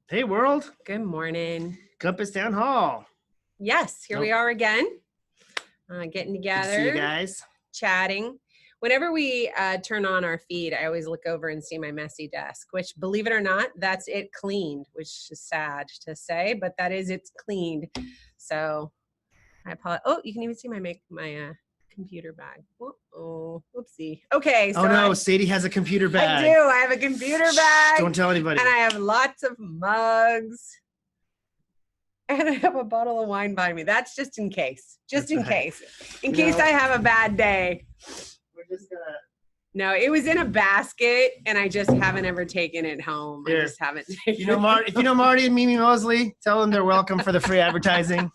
Hey world, Good morning. Compass Town Hall. Yes, here we are again, getting Good together, to see you guys. chatting. Whenever we turn on our feed, I always look over and see my messy desk, which, believe it or not, that's it cleaned, which is sad to say, but that is it's cleaned. So I apologize. Oh, you can even see my computer bag. Oh, oopsie. Okay. So Oh no, Sadie has a computer bag. I do. I have a computer bag. Don't tell anybody. And I have lots of mugs. And I have a bottle of wine by me. That's just in case. Just in case. In case I have a bad day. We're just gonna. No, it was in a basket, and I just haven't ever taken it home. Here. I just haven't. If you know Marty and Mimi Mosley, tell them they're welcome for the free advertising.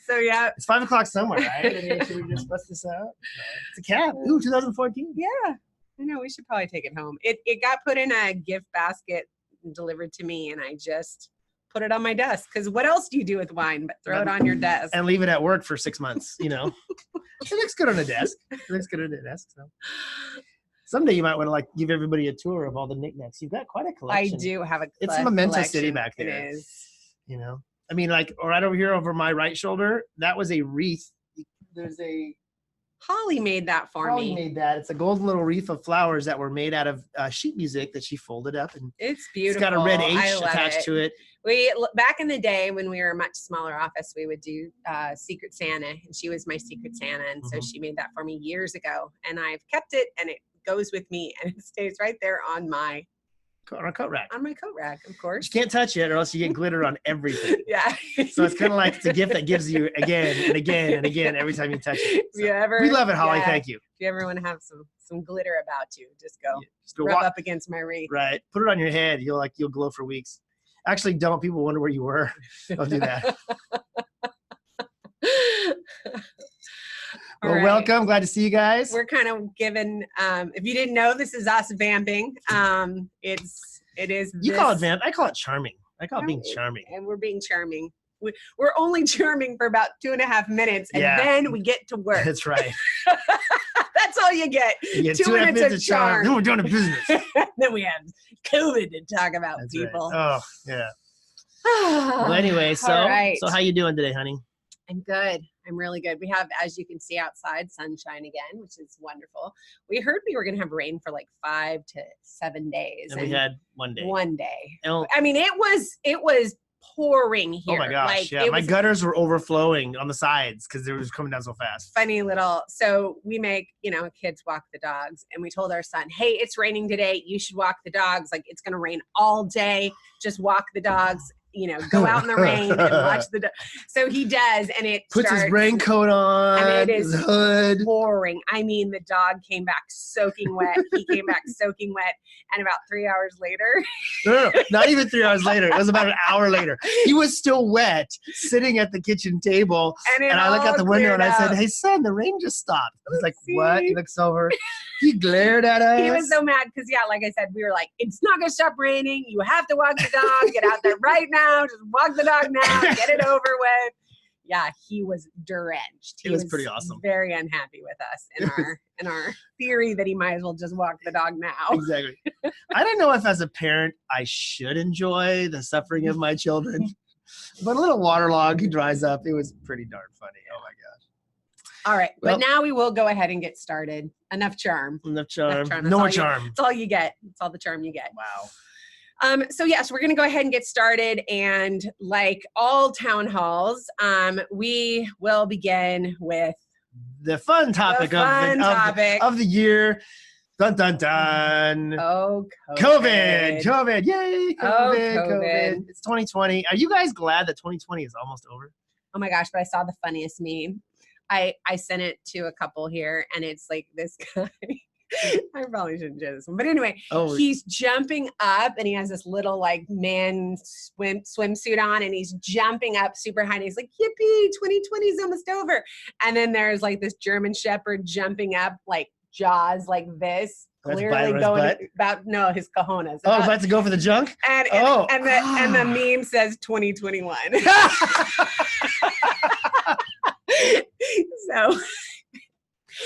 So yeah. It's 5 o'clock somewhere, right? I mean, should we just bust this out? It's a cab. Ooh, 2014. Yeah. I know. We should probably take it home. It got put in a gift basket and delivered to me, and I just put it on my desk. Because what else do you do with wine but throw it on your desk? And leave it at work for 6 months, you know. It looks good on a desk. So. Someday you might want to give everybody a tour of all the knickknacks. You've got quite a collection. I do have a It's a memento city collection. back there. It is. You know, I mean, right over here over my right shoulder, that was a wreath. There's a Holly made that for Holly me. made that. It's a golden little wreath of flowers that were made out of sheet music that she folded up, and It's beautiful. it's got a red H I love attached to it. We back in the day when we were a much smaller office, we would do Secret Santa, and she was my Secret Santa, and so she made that for me years ago, and I've kept it, and it goes with me, and it stays right there on my coat rack. On my coat rack, of course. You can't touch it, or else you get glitter on everything. Yeah. So it's kind of like it's a gift that gives you again and again and again every time you touch it. So we love it, Holly. Yeah, thank you. If you ever want to have some glitter about you, just go go rub up against my wreath. Right. Put it on your head. You'll glow for weeks. Actually, don't. People wonder where you were. Don't do that. Well, welcome. Glad to see you guys. We're kind of given. If you didn't know, this is us vamping. It is. You call it vamp. I call it charming. I call it being charming. And we're being charming. We're only charming for about 2.5 minutes, and then we get to work. That's right. That's all you get. You get 2 minutes of charm. Then we're doing a business. Then we have COVID to talk about. That's people. Right. Oh yeah. Well, anyway, so how you doing today, honey? I'm good. I'm really good. We have, as you can see outside, sunshine again, which is wonderful. We heard we were going to have rain for 5 to 7 days. And we had 1 day. 1 day. And I mean, it was pouring here. Oh my gosh, yeah. My gutters were overflowing on the sides because they were just coming down so fast. Funny little, so we make, kids walk the dogs, and we told our son, hey, it's raining today. You should walk the dogs. It's going to rain all day. Just walk the dogs. Go out in the rain and watch the. So he does, and it puts his raincoat on, and it is his hood. Pouring. I mean, the dog came back soaking wet. He came back soaking wet, and about 3 hours later. No, not even 3 hours later. It was about an hour later. He was still wet, sitting at the kitchen table, and I look out the window and I said, "Hey, son, the rain just stopped." I was like, "What?" He looks over. He glared at us. He was so mad because, like I said, we were like, it's not going to stop raining. You have to walk the dog. Get out there right now. Just walk the dog now. Get it over with. Yeah, he was drenched. He was pretty awesome. Very unhappy with us in our theory that he might as well just walk the dog now. Exactly. I don't know if as a parent I should enjoy the suffering of my children, but a little waterlogged, he dries up. It was pretty darn funny. Oh my gosh. All right, but now we will go ahead and get started. Enough charm. Enough charm. No more charm. That's all you get. That's all the charm you get. Wow. So yes, we're going to go ahead and get started. And like all town halls, we will begin with the fun topic of the year. Dun, dun, dun. Oh, COVID. Yay. COVID. It's 2020. Are you guys glad that 2020 is almost over? Oh my gosh, but I saw the funniest meme. I sent it to a couple here, and it's like this guy. I probably shouldn't share this one. But anyway, he's jumping up, and he has this little man swimsuit on, and he's jumping up super high, and he's like, yippee, 2020 is almost over. And then there's this German Shepherd jumping up jaws like this. That's clearly going about his cojones. About to go for the junk? And the meme says 2021. So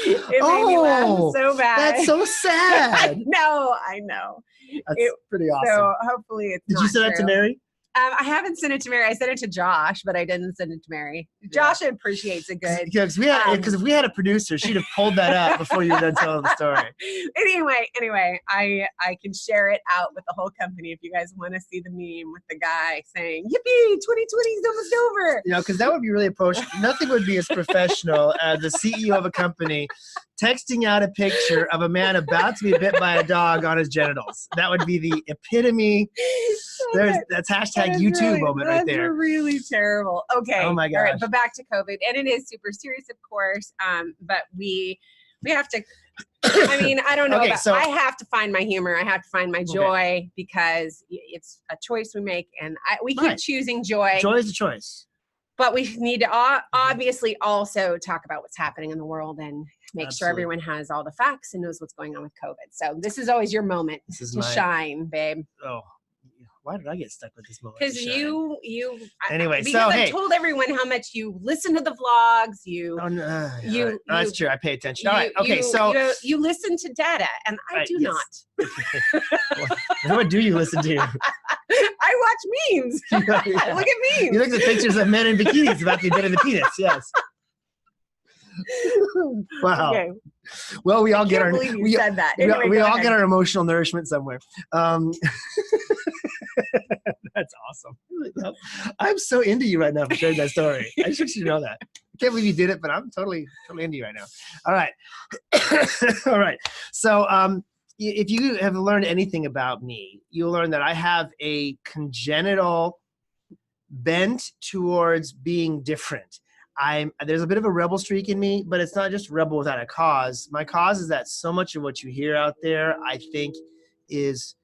it made me laugh so bad. That's so sad. I know. That's pretty awesome. So hopefully it's Did you send that to Mary? I haven't sent it to Mary. I sent it to Josh, but I didn't send it to Mary. Josh appreciates a good. Because if we had a producer, she'd have pulled that up before you were done telling the story. Anyway, I can share it out with the whole company if you guys want to see the meme with the guy saying, "Yippee! 2020 is almost over." Because that would be really approachable. Nothing would be as professional as the CEO of a company texting out a picture of a man about to be bit by a dog on his genitals. That would be the epitome. That's hashtag YouTube moment right there. That's really terrible. Okay. Oh my gosh. All right, but back to COVID, and it is super serious, of course. But we have to. I mean, I don't know. Okay, so, I have to find my humor. I have to find my joy because it's a choice we make, and we keep choosing joy. Joy is a choice. But we need to obviously also talk about what's happening in the world and make sure everyone has all the facts and knows what's going on with COVID. So this is always your moment to shine, babe. Oh, why did I get stuck with this moment? Because anyway, because I've told everyone how much you listen to the vlogs. That's true. I pay attention. All right. Okay. You listen to data, and I do not. What do you listen to? I watch memes. Look at memes. You look at pictures of men in bikinis about the bit of the penis. Yes. Wow. Okay. Well, we all get our. We said that. Anyway, we all get our emotional nourishment somewhere. That's awesome. I'm so into you right now for sharing that story. I just want you to know that. I can't believe you did it, but I'm totally into you right now. All right. All right. So if you have learned anything about me, you'll learn that I have a congenital bent towards being different. There's a bit of a rebel streak in me, but it's not just rebel without a cause. My cause is that so much of what you hear out there, I think, is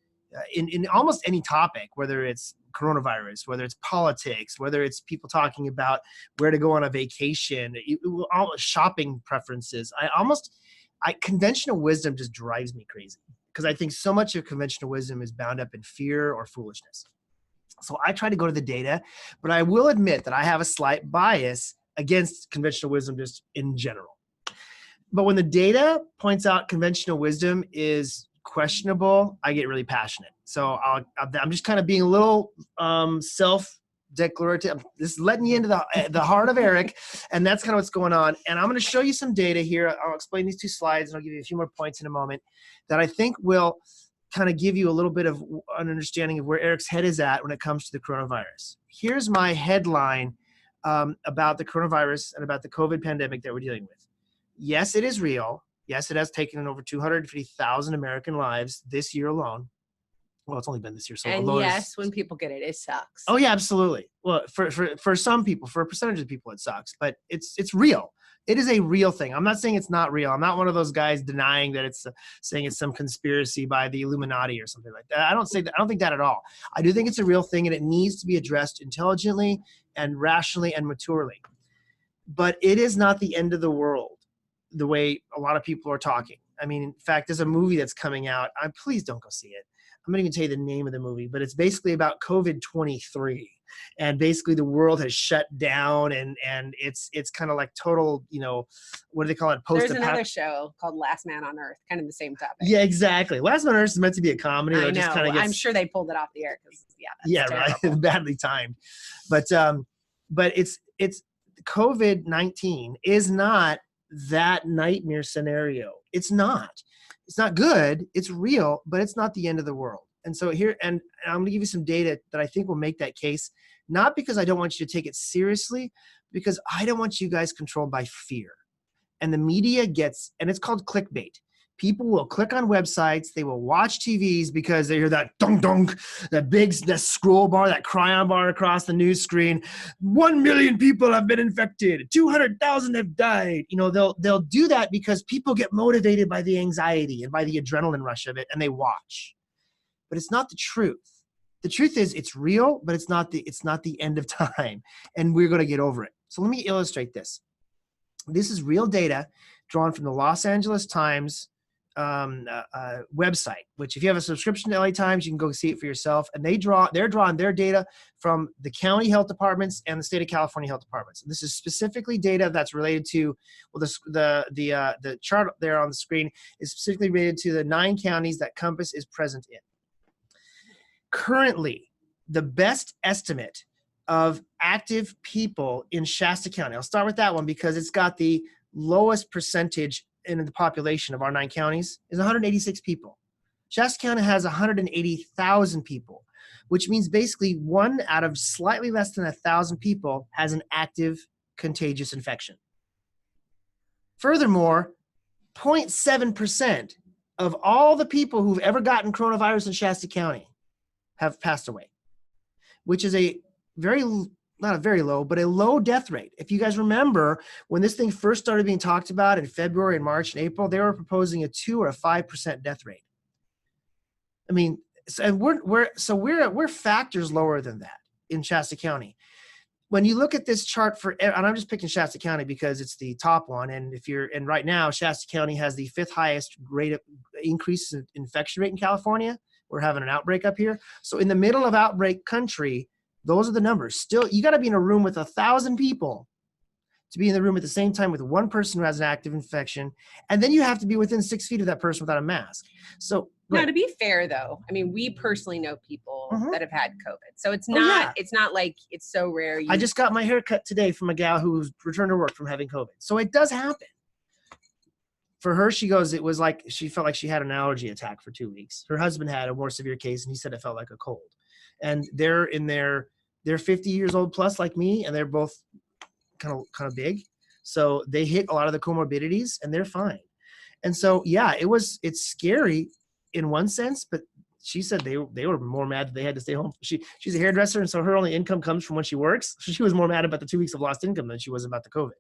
in almost any topic, whether it's coronavirus, whether it's politics, whether it's people talking about where to go on a vacation, shopping preferences. Conventional wisdom just drives me crazy because I think so much of conventional wisdom is bound up in fear or foolishness. So I try to go to the data, but I will admit that I have a slight bias against conventional wisdom just in general. But when the data points out conventional wisdom is questionable, I get really passionate. So I'm just kind of being a little self-declarative. I'm just letting you into the heart of Eric, and that's kind of what's going on. And I'm going to show you some data here. I'll explain these two slides, and I'll give you a few more points in a moment that I think will kind of give you a little bit of an understanding of where Eric's head is at when it comes to the coronavirus. Here's my headline about the coronavirus and about the COVID pandemic that we're dealing with. Yes, it is real. Yes, it has taken over 250,000 American lives this year alone. Well, it's only been this year. So and yes, when people get it, it sucks. Oh yeah, absolutely. Well, for some people, for a percentage of people, it sucks, but it's real. It is a real thing. I'm not saying it's not real. I'm not one of those guys denying that it's saying it's some conspiracy by the Illuminati or something like that. I don't think that at all. I do think it's a real thing, and it needs to be addressed intelligently and rationally and maturely. But it is not the end of the world the way a lot of people are talking. I mean, in fact, there's a movie that's coming out. Please don't go see it. I'm not even tell you the name of the movie, but it's basically about COVID-23. And basically the world has shut down and it's kind of like total, what do they call it? There's another show called Last Man on Earth, kind of the same topic. Yeah, exactly. Last Man on Earth is meant to be a comedy. I know. Just kind of I'm sure they pulled it off the air because right. Badly timed. But it's COVID-19 is not that nightmare scenario. It's not good. It's real, but it's not the end of the world. And so here, and I'm going to give you some data that I think will make that case, not because I don't want you to take it seriously, because I don't want you guys controlled by fear. And the media and it's called clickbait. People will click on websites, they will watch TVs because they hear that dunk dunk, that scroll bar, that cryon bar across the news screen. 1 million people have been infected. 200,000 have died. They'll do that because people get motivated by the anxiety and by the adrenaline rush of it, and they watch. But it's not the truth. The truth is it's real, but it's not the end of time, and we're going to get over it. So let me illustrate this. This is real data drawn from the Los Angeles Times website, which if you have a subscription to LA Times, you can go see it for yourself. And they're drawing their data from the county health departments and the state of California health departments. And this is specifically data that's related to, the chart there on the screen is specifically related to the 9 counties that Compass is present in. currently, the best estimate of active people in Shasta County, I'll start with that one because it's got the lowest percentage in the population of our 9 counties, is 186 people. Shasta County has 180,000 people, which means basically 1 out of slightly less than 1,000 people has an active contagious infection. Furthermore, 0.7% of all the people who've ever gotten coronavirus in Shasta County have passed away, which is a not a very low, but a low death rate. If you guys remember, when this thing first started being talked about in February and March and April, they were proposing a 2 or a 5% death rate. I mean, and we're factors lower than that in Shasta County. When you look at this chart and I'm just picking Shasta County because it's the top one, and right now Shasta County has the 5th highest rate of increase in infection rate in California. We're having an outbreak up here. So in the middle of outbreak country, those are the numbers. Still, you got to be in a room with 1,000 people to be in the room at the same time with one person who has an active infection, and then you have to be within 6 feet of that person without a mask. So now, to be fair, though, I mean, we personally know people that have had COVID, so it's not it's not like it's so rare. I just got my hair cut today from a gal who's returned to work from having COVID, so it does happen. For her, she goes, it was like she felt like she had an allergy attack for 2 weeks. Her husband had a more severe case, and he said it felt like a cold. And they're 50 years old plus like me, and they're both kind of big. So they hit a lot of the comorbidities and they're fine. And so, yeah, it's scary in one sense, but she said they were more mad that they had to stay home. She's a hairdresser, and so her only income comes from when she works. So she was more mad about the 2 weeks of lost income than she was about the COVID.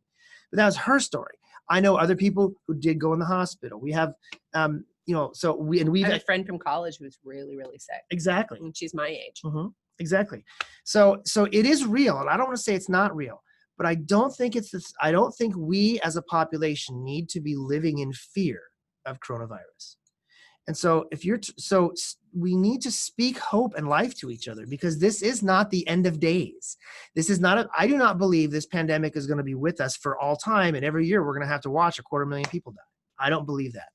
But that was her story. I know other people who did go in the hospital. We have, I have a friend from college who was really, really sick. Exactly. And she's my age. Mm-hmm. Exactly. So it is real, and I don't want to say it's not real, but I don't think I don't think we as a population need to be living in fear of coronavirus. And so we need to speak hope and life to each other, because this is not the end of days. This is not I do not believe this pandemic is going to be with us for all time, and every year we're going to have to watch 250,000 people die. I don't believe that.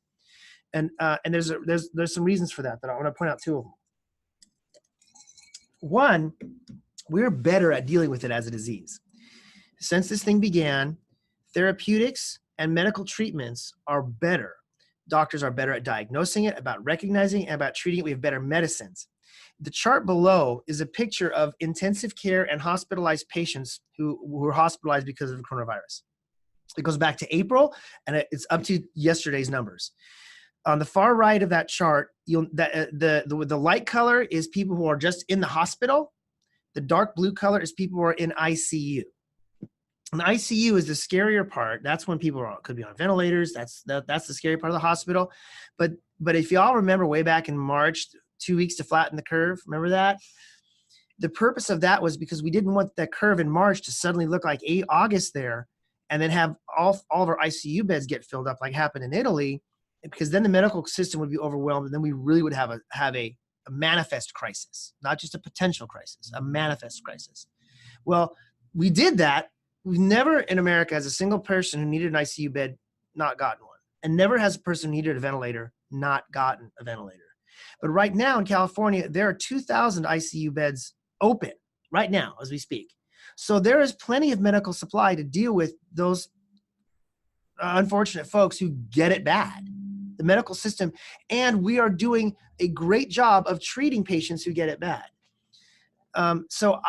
And there's some reasons for that I want to point out 2 of them. One, we're better at dealing with it as a disease. Since this thing began, therapeutics and medical treatments are better. Doctors are better at diagnosing it, about recognizing, and about treating it. We have better medicines. The chart below is a picture of intensive care and hospitalized patients who were hospitalized because of coronavirus. It goes back to April, and it's up to yesterday's numbers. On the far right of that chart, the light color is people who are just in the hospital. The dark blue color is people who are in ICU. And the ICU is the scarier part. That's when people could be on ventilators. That's the scary part of the hospital. But if y'all remember way back in March, 2 weeks to flatten the curve, remember that? The purpose of that was because we didn't want that curve in March to suddenly look like August there, and then have all of our ICU beds get filled up like happened in Italy, because then the medical system would be overwhelmed, and then we really would have a manifest crisis, not just a potential crisis, a manifest crisis. Well, we did that. We've never in America has a single person who needed an ICU bed not gotten one, and never has a person who needed a ventilator not gotten a ventilator. But right now in California, there are 2,000 ICU beds open right now as we speak. So there is plenty of medical supply to deal with those unfortunate folks who get it bad. The medical system, and we are doing a great job of treating patients who get it bad. So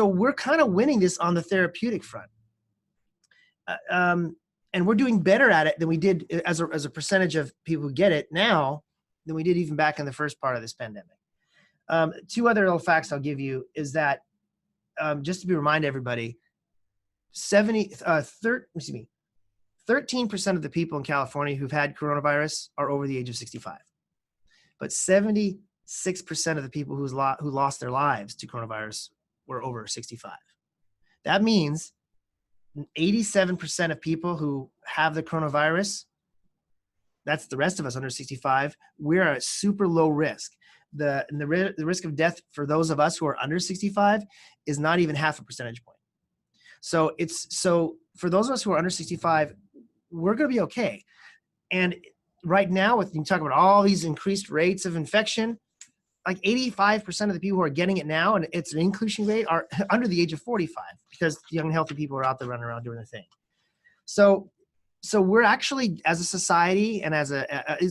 we're kind of winning this on the therapeutic front. And we're doing better at it than we did as a percentage of people who get it now than we did even back in the first part of this pandemic. 2 other little facts I'll give you is that, just to remind everybody, 13% of the people in California who've had coronavirus are over the age of 65. But 76% of the people who lost their lives to coronavirus were over 65. That means 87% of people who have the coronavirus, that's the rest of us under 65, we're at super low risk. The risk of death for those of us who are under 65 is not even half a percentage point. So for those of us who are under 65, we're going to be okay. And right now, you talk about all these increased rates of infection, like 85% of the people who are getting it now, and it's an inclusion rate, are under the age of 45 because young, healthy people are out there running around doing their thing. So we're actually, as a society and as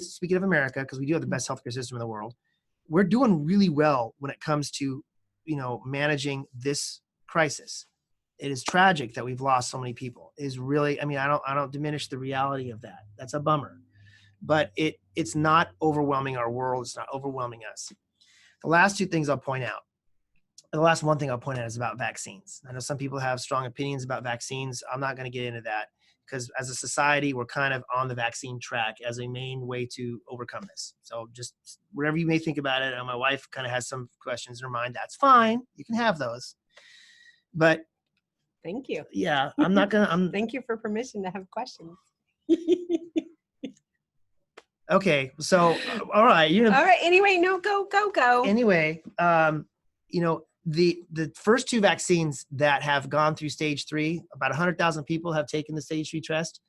speaking of America, because we do have the best healthcare system in the world, we're doing really well when it comes to, managing this crisis. It is tragic that we've lost so many people. It is really, I don't diminish the reality of that. That's a bummer, but it's not overwhelming our world. It's not overwhelming us. The last one thing I'll point out is about vaccines. I know some people have strong opinions about vaccines. I'm not going to get into that because as a society, we're kind of on the vaccine track as a main way to overcome this. So just whatever you may think about it. My wife kind of has some questions in her mind. That's fine. You can have those. But thank you. Yeah, I'm not going to. Thank you for permission to have questions. Okay, so all right, all right. Anyway, no, go. Anyway, the first two vaccines that have gone through stage 3, about 100,000 people have taken the stage 3 test.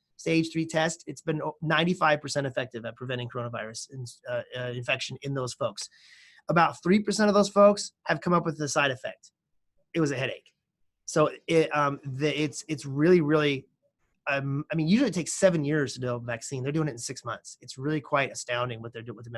It's been 95% effective at preventing coronavirus infection in those folks. About 3% of those folks have come up with the side effect. It was a headache. So it's really, really. Usually it takes 7 years to develop a vaccine. They're doing it in 6 months. It's really quite astounding what they're doing, what the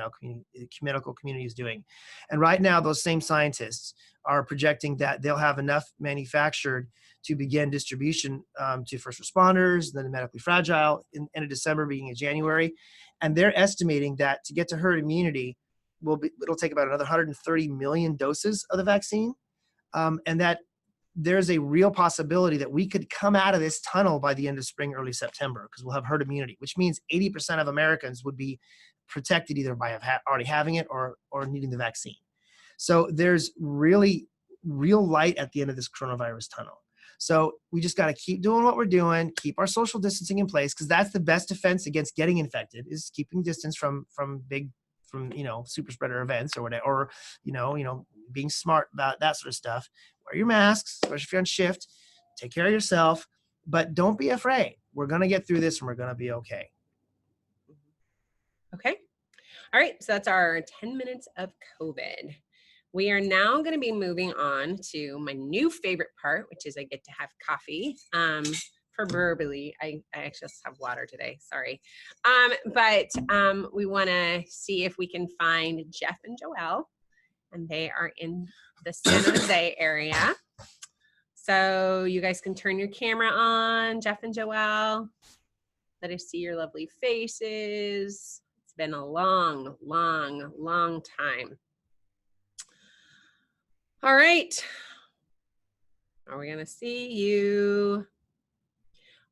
medical community is doing. And right now, those same scientists are projecting that they'll have enough manufactured to begin distribution to first responders, then the medically fragile in end of December, beginning of January. And they're estimating that to get to herd immunity, it'll take about another 130 million doses of the vaccine. And that there's a real possibility that we could come out of this tunnel by the end of spring, early September, because we'll have herd immunity, which means 80% of Americans would be protected either by already having it or needing the vaccine. So there's really real light at the end of this coronavirus tunnel. So we just got to keep doing what we're doing, keep our social distancing in place, because that's the best defense against getting infected is keeping distance from super spreader events or whatever, or being smart about that sort of stuff. Wear your masks, especially if you're on shift. Take care of yourself, but don't be afraid. We're going to get through this and we're going to be okay. Okay. All right. So that's our 10 minutes of COVID. We are now going to be moving on to my new favorite part, which is I get to have coffee. Proverbially, I actually just have water today. Sorry. But we want to see if we can find Jeff and Joelle, and they are in the San Jose area. So you guys can turn your camera on, Jeff and Joelle. Let us see your lovely faces. It's been a long, long, long time. All right. Are we going to see you?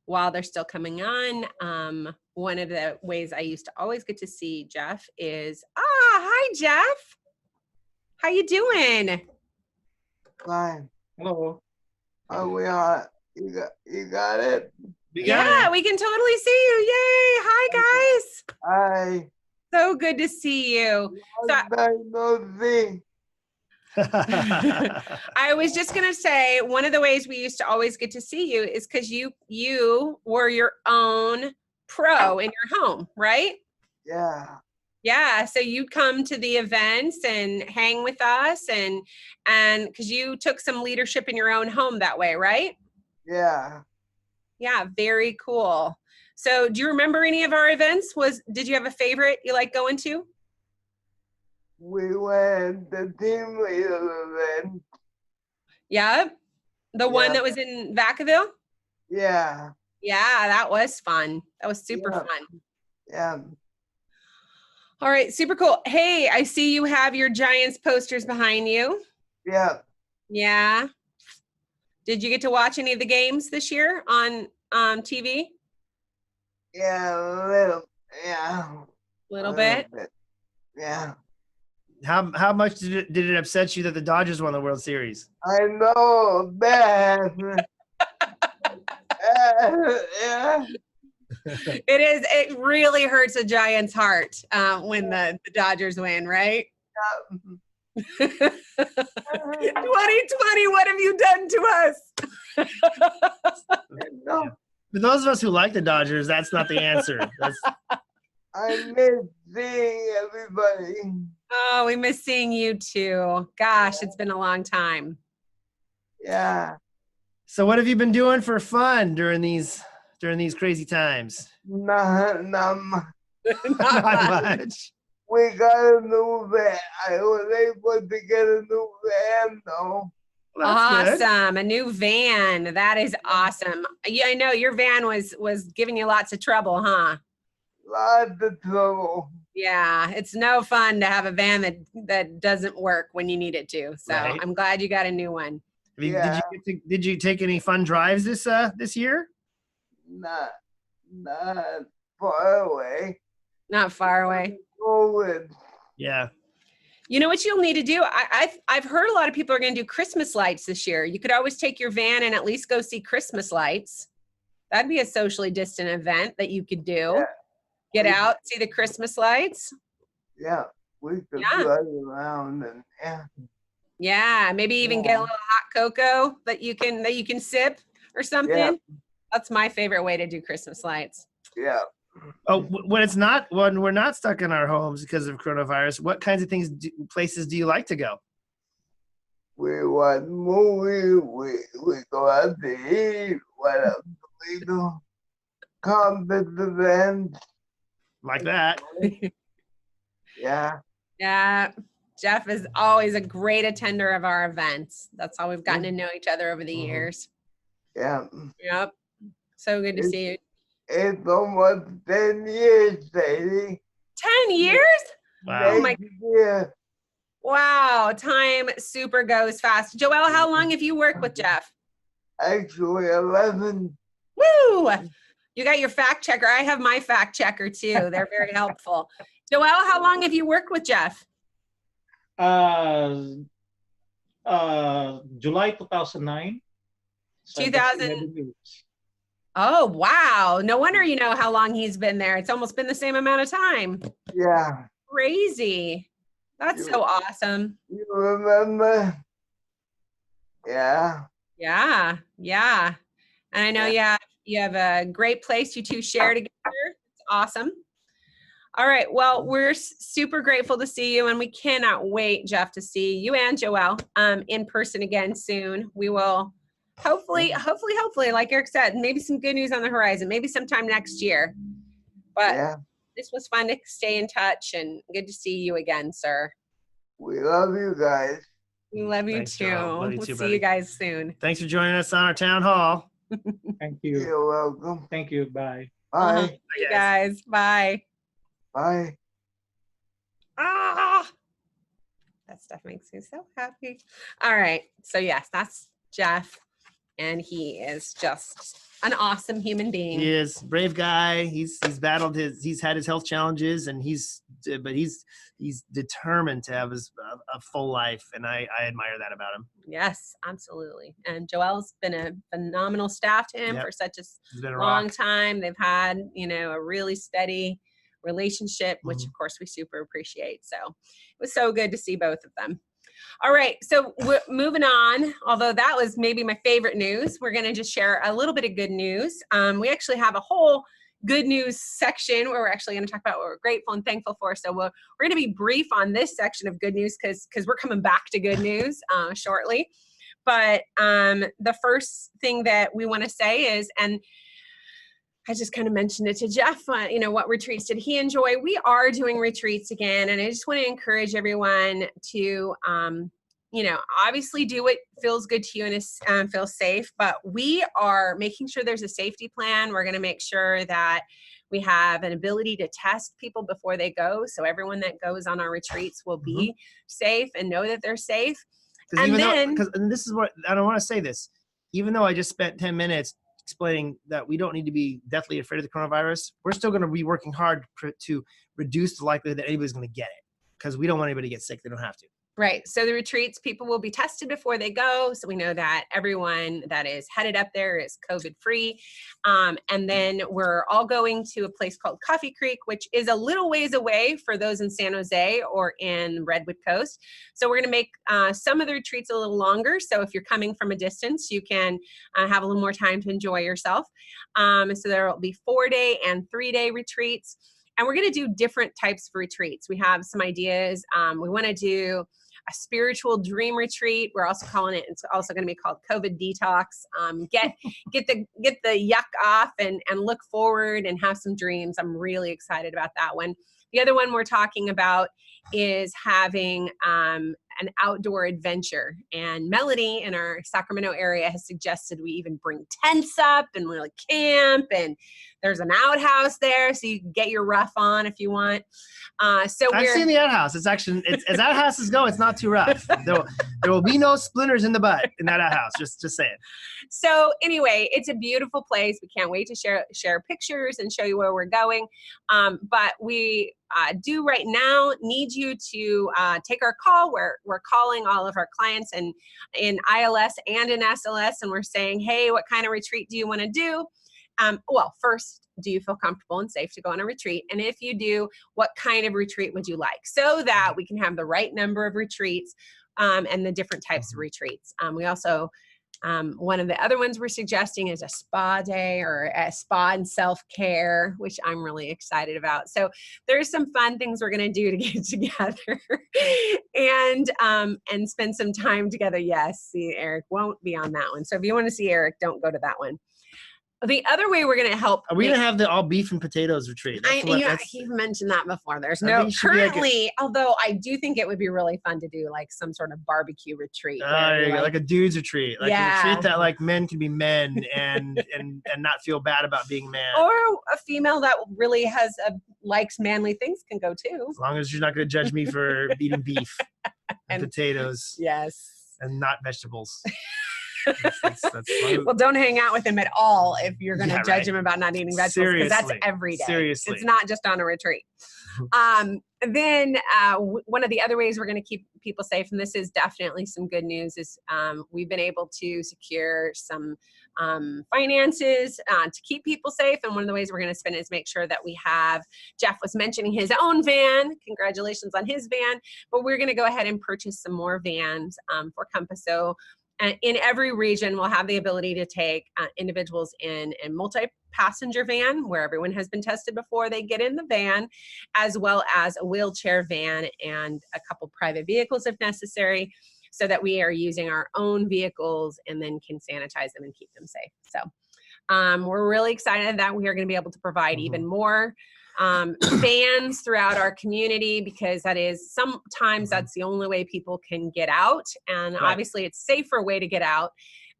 While they're still coming on, one of the ways I used to always get to see Jeff is, hi, Jeff. How you doing? Fine. Hello. Oh, we are. You got it? We can totally see you. Yay. Hi, guys. Hi. So good to see you. I was just going to say, one of the ways we used to always get to see you is because you were your own pro in your home, right? Yeah. Yeah. So you'd come to the events and hang with us and because you took some leadership in your own home that way, right? Yeah. Yeah. Very cool. So do you remember any of our events? Did you have a favorite you like going to? We went the team leader event. Yeah. The one that was in Vacaville? Yeah. Yeah, that was fun. That was super fun. Yeah. All right, super cool. Hey, I see you have your Giants posters behind you. Yeah. Yeah. Did you get to watch any of the games this year on TV? Yeah, a little. Yeah. Little bit. Yeah. How much did it upset you that the Dodgers won the World Series? I know, bad. Yeah. It really hurts a Giant's heart when the Dodgers win, right? 2020, what have you done to us? No. For those of us who like the Dodgers, that's not the answer. I miss seeing everybody. Oh, we miss seeing you too. Gosh, it's been a long time. Yeah. So what have you been doing for fun during these crazy times? Not much. Not much. We got a new van. I was able to get a new van though. Well, that's awesome. A new van. That is awesome. Yeah, I know your van was giving you lots of trouble, huh? Lots of trouble. Yeah, it's no fun to have a van that doesn't work when you need it to. So right. I'm glad you got a new one. Yeah. Did you take any fun drives this year? Not far away. Not far away. COVID. Yeah. You know what you'll need to do? I've heard a lot of people are going to do Christmas lights this year. You could always take your van and at least go see Christmas lights. That'd be a socially distant event that you could do. Yeah. Get out, see the Christmas lights. Yeah, we could drive around and Yeah, maybe even get a little hot cocoa that you can sip or something. Yeah. That's my favorite way to do Christmas lights. Yeah. Oh, when we're not stuck in our homes because of coronavirus, what kinds of places do you like to go? We watch movies. We go out to eat. What else do we do? Concert events. Like that. Yeah. Yeah. Jeff is always a great attender of our events. That's how we've gotten to know each other over the years. Yeah. Yep. So good to see you. It's almost 10 years, Sadie. 10 years? Wow. Oh my. Yeah. Wow. Time super goes fast. Joelle, how long have you worked with Jeff? Actually, 11. Woo! You got your fact checker. I have my fact checker too. They're very helpful. Joelle, how long have you worked with Jeff? July 2009. 2000. Oh, wow. No wonder you know how long he's been there. It's almost been the same amount of time. Yeah. Crazy. That's so awesome. You remember? Yeah. Yeah. Yeah. And I know you have a great place you two share together. It's awesome. All right. Well, we're super grateful to see you, and we cannot wait, Jeff, to see you and Joelle in person again soon. We will hopefully, like Eric said, maybe some good news on the horizon, maybe sometime next year. But this was fun to stay in touch, and good to see you again, sir. We love you guys. We love you too. We'll see you guys soon. Thanks for joining us on our town hall. Thank you. You're welcome. Thank you. Bye. Bye. See you guys. Bye. Bye. Ah, that stuff makes me so happy. All right. So yes, that's Jeff. And he is just an awesome human being. He is brave guy. He's had his health challenges, and he's determined to have a full life, and I admire that about him. Yes, absolutely. And Joelle's been a phenomenal staff to him for such a long time. They've had, a really steady relationship, which of course we super appreciate. So it was so good to see both of them. All right, so we're moving on. Although that was maybe my favorite news, we're going to just share a little bit of good news. We actually have a whole good news section where we're actually going to talk about what we're grateful and thankful for. So we're going to be brief on this section of good news because we're coming back to good news shortly. But the first thing that we want to say is, and I just kind of mentioned it to Jeff, what retreats did he enjoy? We are doing retreats again. And I just want to encourage everyone to, obviously do what feels good to you and feels safe, but we are making sure there's a safety plan. We're going to make sure that we have an ability to test people before they go. So everyone that goes on our retreats will be safe and know that they're safe. And this is what, I don't want to say this, even though I just spent 10 minutes explaining that we don't need to be deathly afraid of the coronavirus, we're still going to be working hard to reduce the likelihood that anybody's going to get it, because we don't want anybody to get sick. They don't have to. Right. So the retreats, people will be tested before they go. So we know that everyone that is headed up there is COVID free. And then we're all going to a place called Coffee Creek, which is a little ways away for those in San Jose or in Redwood Coast. So we're going to make some of the retreats a little longer. So if you're coming from a distance, you can have a little more time to enjoy yourself. So there will be 4-day and 3-day retreats. And we're going to do different types of retreats. We have some ideas. We want to do a spiritual dream retreat. We're also calling it, it's also going to be called COVID detox. Get the yuck off and look forward and have some dreams. I'm really excited about that one. The other one we're talking about is having an outdoor adventure. And Melanie in our Sacramento area has suggested we even bring tents up and we'll camp, and there's an outhouse there so you can get your rough on if you want. I've seen the outhouse. It's actually, as outhouses go, it's not too rough. There will be no splinters in the butt in that outhouse. Just saying. So anyway, it's a beautiful place. We can't wait to share pictures and show you where we're going. But we do right now need you to take our call. We're calling all of our clients in ILS and in SLS, and we're saying, hey, what kind of retreat do you want to do? Well, first, do you feel comfortable and safe to go on a retreat? And if you do, what kind of retreat would you like? So that we can have the right number of retreats and the different types of retreats. We also, one of the other ones we're suggesting is a spa day or a spa and self-care, which I'm really excited about. So there's some fun things we're going to do to get together and spend some time together. Yes, see, Eric won't be on that one. So if you want to see Eric, don't go to that one. The other way we're going to help. Are we going to have the all beef and potatoes retreat? You've mentioned that before. There's no currently, although I do think it would be really fun to do like some sort of barbecue retreat. Like a dude's retreat. Like a retreat that like men can be men and not feel bad about being man. Or a female that really likes manly things can go too. As long as you're not going to judge me for eating beef and potatoes. Yes. And not vegetables. Well, don't hang out with him at all if you're going to judge him about not eating vegetables, because that's every day. Seriously. It's not just on a retreat. Then one of the other ways we're going to keep people safe, and this is definitely some good news, is we've been able to secure some finances to keep people safe. And one of the ways we're going to spend is make sure that we have, Jeff was mentioning his own van. Congratulations on his van. But we're going to go ahead and purchase some more vans for Compass. So in every region, we'll have the ability to take individuals in a multi-passenger van where everyone has been tested before they get in the van, as well as a wheelchair van and a couple private vehicles if necessary, so that we are using our own vehicles and then can sanitize them and keep them safe. So we're really excited that we are going to be able to provide even more vans throughout our community, because that is sometimes that's the only way people can get out, and obviously it's a safer way to get out.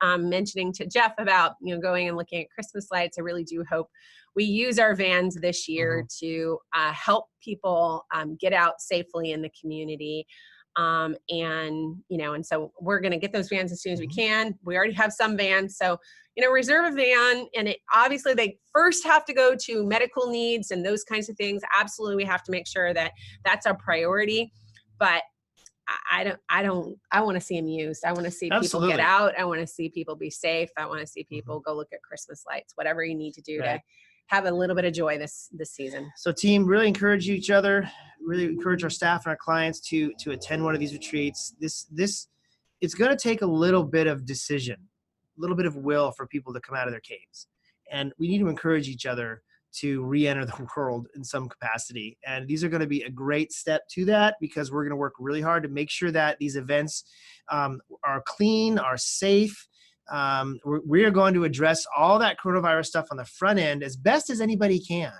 Mentioning to Jeff about going and looking at Christmas lights, I really do hope we use our vans this year to help people get out safely in the community. And so we're going to get those vans as soon as we can. We already have some vans, so reserve a van, and obviously they first have to go to medical needs and those kinds of things. Absolutely, we have to make sure that that's our priority. But I want to see them used. I want to see people get out. I want to see people be safe. I want to see people go look at Christmas lights, whatever you need to do to have a little bit of joy this season. So team, really encourage each other, really encourage our staff and our clients to attend one of these retreats. It's going to take a little bit of decision, a little bit of will for people to come out of their caves. And we need to encourage each other to re-enter the world in some capacity. And these are going to be a great step to that, because we're going to work really hard to make sure that these events are clean, are safe. We are going to address all that coronavirus stuff on the front end as best as anybody can.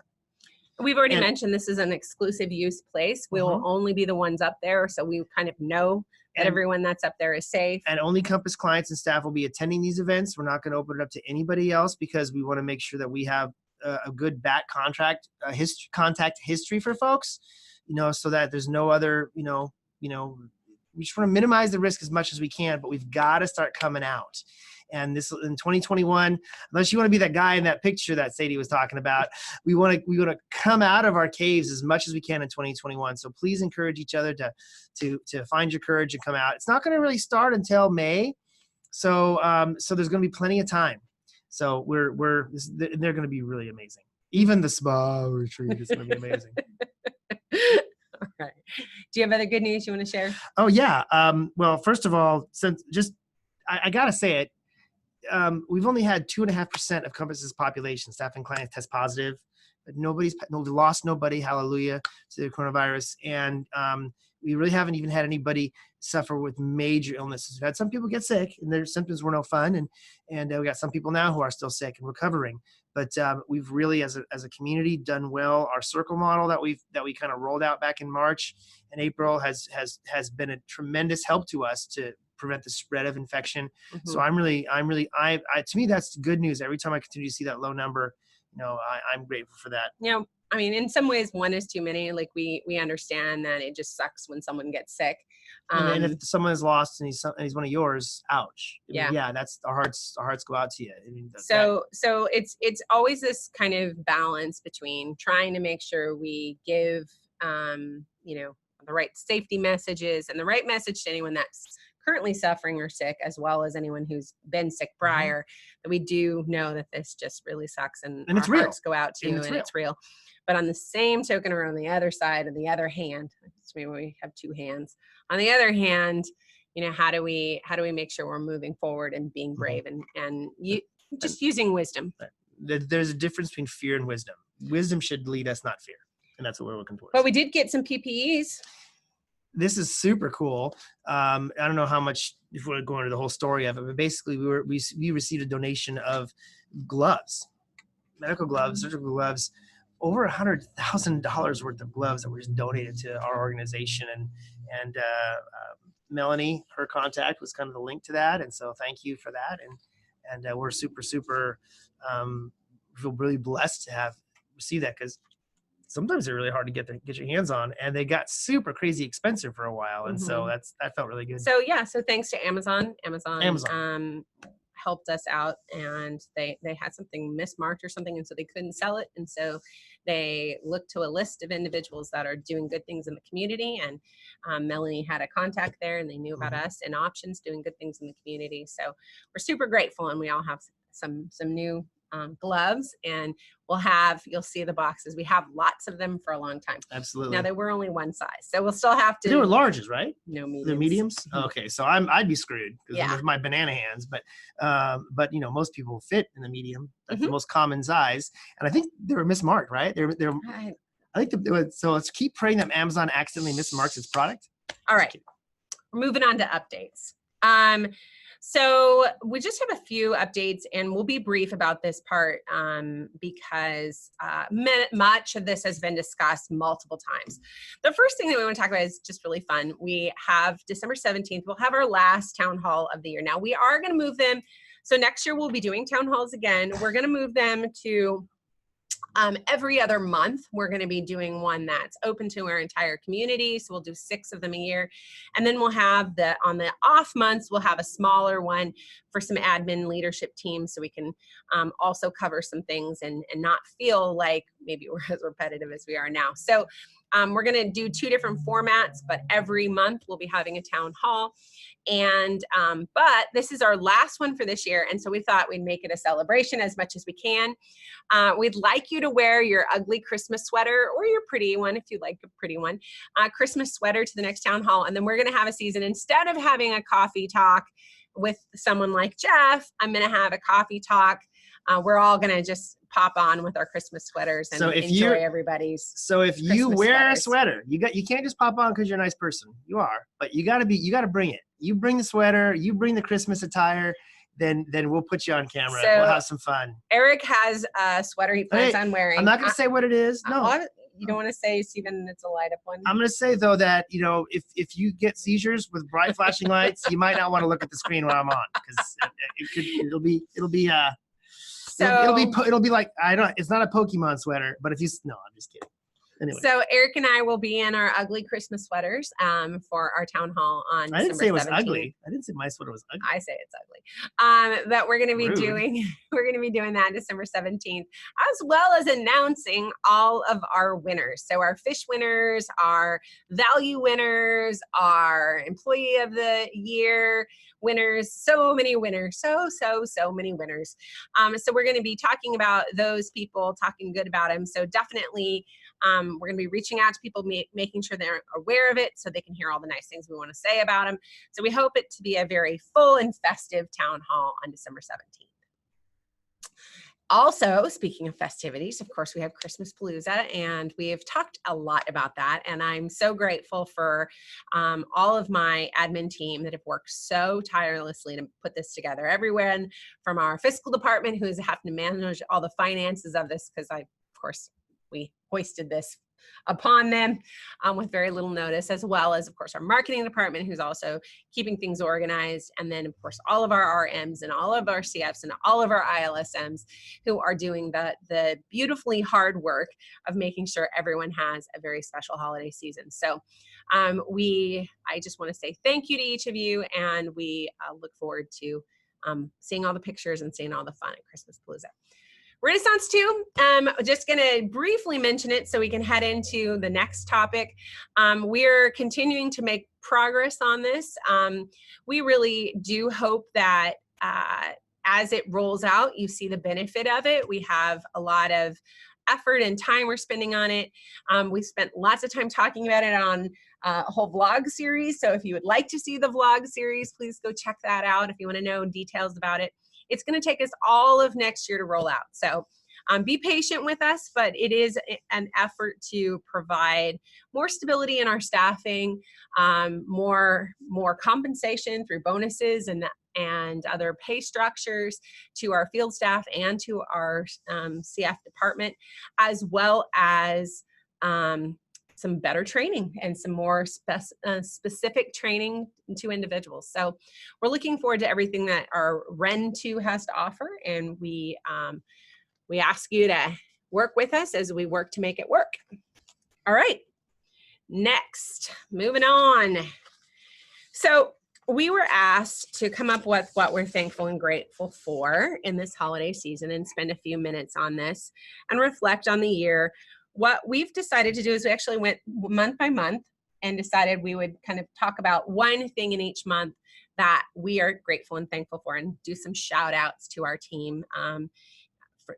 We've already mentioned this is an exclusive use place. We will only be the ones up there, so we kind of know that everyone that's up there is safe. And only Compass clients and staff will be attending these events. We're not going to open it up to anybody else, because we want to make sure that we have a good back contact history for folks, so that there's no other, we just want to minimize the risk as much as we can, but we've got to start coming out. And this in 2021, unless you want to be that guy in that picture that Sadie was talking about, we want to come out of our caves as much as we can in 2021. So please encourage each other to find your courage and come out. It's not going to really start until May, so there's going to be plenty of time. So they're going to be really amazing. Even the spa retreat is going to be amazing. All right. Do you have other good news you want to share? Oh yeah. Well, first of all, I gotta say it. We've only had 2.5% of Compass's population, staff and clients, test positive but lost nobody. Hallelujah to the coronavirus. And we really haven't even had anybody suffer with major illnesses. We've had some people get sick and their symptoms were no fun. And we got some people now who are still sick and recovering. But we've really, as a community, done well. Our circle model that we kind of rolled out back in March and April has been a tremendous help to us to prevent the spread of infection. Mm-hmm. So to me, that's good news. Every time I continue to see that low number, I'm grateful for that. Yeah. I mean, in some ways, one is too many. Like we understand that it just sucks when someone gets sick. And if someone is lost and he's one of yours, ouch. I mean, yeah, that's our hearts go out to you. I mean, so it's always this kind of balance between trying to make sure we give, the right safety messages and the right message to anyone that's currently suffering or sick, as well as anyone who's been sick prior, that we do know that this just really sucks and it's our real. Hearts go out to you and it's real. But on the same token, or on the other side, on the other hand, maybe we have two hands. On the other hand, how do we make sure we're moving forward and being brave and just using wisdom? There's a difference between fear and wisdom. Wisdom should lead us, not fear, and that's what we're looking towards. But we did get some PPEs. This is super cool. I don't know how much, if we're going into the whole story of it, but basically we received a donation of gloves, medical gloves, surgical gloves, over $100,000 worth of gloves that were just donated to our organization. And Melanie, her contact was kind of the link to that. And so thank you for that. And we're super feel really blessed to have received that, because sometimes they're really hard to get your hands on, and they got super crazy expensive for a while. And so that felt really good. So thanks to Amazon helped us out, and they had something mismarked or something, and so they couldn't sell it. And so they looked to a list of individuals that are doing good things in the community, and Melanie had a contact there, and they knew about us and Options doing good things in the community. So we're super grateful, and we all have some new gloves, and you'll see the boxes. We have lots of them for a long time. Absolutely. Now they were only one size, so we'll still have to. They were larges, right? No, mediums. The mediums. Okay, so I'd be screwed because there's my banana hands, but most people fit in the medium. That's the most common size, and I think they were mismarked, right? I think so. Let's keep praying that Amazon accidentally mismarks its product. All right, we're moving on to updates. So we just have a few updates, and we'll be brief about this part because much of this has been discussed multiple times. The first thing that we want to talk about is just really fun. We have December 17th. We'll have our last town hall of the year. Now we are going to move them. So next year we'll be doing town halls again. We're going to move them to every other month. We're going to be doing one that's open to our entire community. So we'll do 6 of them a year. And then we'll have on the off months, we'll have a smaller one for some admin leadership teams, so we can also cover some things and not feel like maybe we're as repetitive as we are now. So we're going to do 2 different formats, but every month we'll be having a town hall. And but this is our last one for this year, and so we thought we'd make it a celebration as much as we can. We'd like you to wear your ugly Christmas sweater, or your pretty one if you like a pretty one, Christmas sweater to the next town hall. And then we're going to have a season, instead of having a coffee talk with someone like Jeff, I'm going to have a coffee talk. We're all going to just pop on with our Christmas sweaters and enjoy everybody's. So if you wear a sweater, you can't just pop on because you're a nice person. You are, but you got to bring it. You bring the sweater, you bring the Christmas attire, then we'll put you on camera. So we'll have some fun. Eric has a sweater he plans on wearing. I'm not going to say what it is. No. You don't want to say, Stephen, it's a light up one? I'm going to say, though, that, if you get seizures with bright flashing lights, you might not want to look at the screen when I'm on, because it'll be like, it's not a Pokemon sweater, but I'm just kidding. Anyway. So Eric and I will be in our ugly Christmas sweaters for our town hall on December 17th. I didn't say it was ugly. I didn't say my sweater was ugly. I say it's ugly. But we're going to be doing that December 17th, as well as announcing all of our winners. So our fish winners, our value winners, our employee of the year winners, so many winners, so many winners. So we're going to be talking about those people, talking good about them. So definitely we're going to be reaching out to people, making sure they're aware of it so they can hear all the nice things we want to say about them. So we hope it to be a very full and festive town hall on December 17th. Also, speaking of festivities, of course, we have Christmas Palooza, and we have talked a lot about that. And I'm so grateful for all of my admin team that have worked so tirelessly to put this together. Everyone from our fiscal department, who is having to manage all the finances of this, because of course, we hoisted this upon them with very little notice, as well as, of course, our marketing department, who's also keeping things organized. And then, of course, all of our RMs and all of our CFs and all of our ILSMs who are doing the beautifully hard work of making sure everyone has a very special holiday season. So I just want to say thank you to each of you, and we look forward to seeing all the pictures and seeing all the fun at Christmas Palooza. Renaissance 2, just going to briefly mention it so we can head into the next topic. We're continuing to make progress on this. We really do hope that as it rolls out, you see the benefit of it. We have a lot of effort and time we're spending on it. We spent lots of time talking about it on a whole vlog series. So if you would like to see the vlog series, please go check that out if you want to know details about it. It's going to take us all of next year to roll out. So be patient with us, but it is an effort to provide more stability in our staffing, more compensation through bonuses and other pay structures to our field staff and to our CF department, as well as some better training and some more specific training to individuals. So we're looking forward to everything that our REN 2 has to offer, and we ask you to work with us as we work to make it work. All right, next, moving on. So we were asked to come up with what we're thankful and grateful for in this holiday season and spend a few minutes on this and reflect on the year. What we've decided to do is we actually went month by month and decided we would kind of talk about one thing in each month that we are grateful and thankful for, and do some shout outs to our team